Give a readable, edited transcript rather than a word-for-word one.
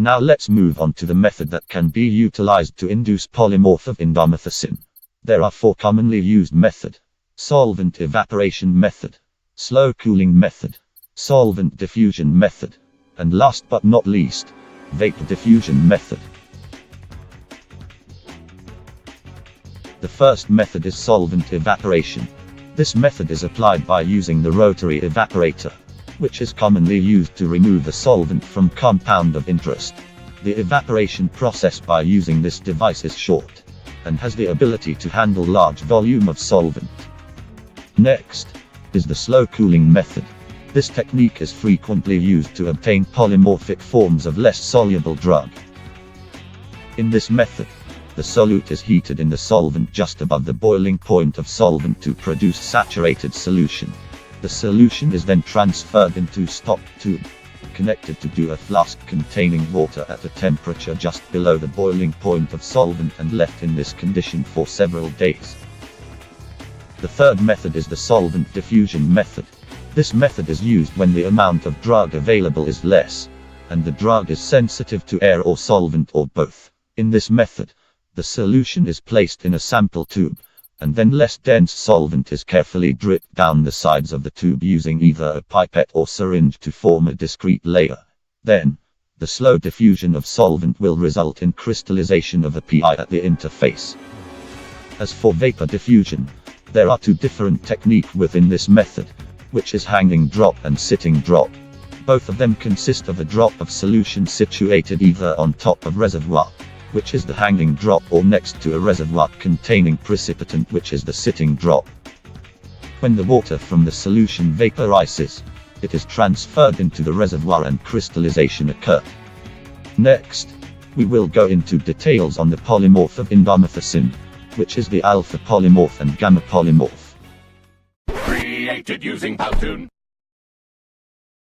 Now let's move on to the method that can be utilized to induce polymorph of indomethacin. There are 4 commonly used methods: solvent evaporation method, slow cooling method, solvent diffusion method, and last but not least, vapor diffusion method. The first method is solvent evaporation. This method is applied by using the rotary evaporator, which is commonly used to remove a solvent from compound of interest. The evaporation process by using this device is short, and has the ability to handle large volume of solvent. Next is the slow cooling method. This technique is frequently used to obtain polymorphic forms of less soluble drug. In this method, the solute is heated in the solvent just above the boiling point of solvent to produce saturated solution. The solution is then transferred into stop tube, connected to a flask containing water at a temperature just below the boiling point of solvent and left in this condition for several days. The third method is the solvent diffusion method. This method is used when the amount of drug available is less, and the drug is sensitive to air or solvent or both. In this method, the solution is placed in a sample tube, and then less dense solvent is carefully dripped down the sides of the tube using either a pipette or syringe to form a discrete layer. Then, the slow diffusion of solvent will result in crystallization of a PI at the interface. As for vapor diffusion, there are 2 different techniques within this method, which is hanging drop and sitting drop. Both of them consist of a drop of solution situated either on top of reservoir, which is the hanging drop, or next to a reservoir containing precipitant, which is the sitting drop. When the water from the solution vaporizes, it is transferred into the reservoir and crystallization occurs. Next, we will go into details on the polymorph of indomethacin, which is the alpha polymorph and gamma polymorph. Created using Powtoon.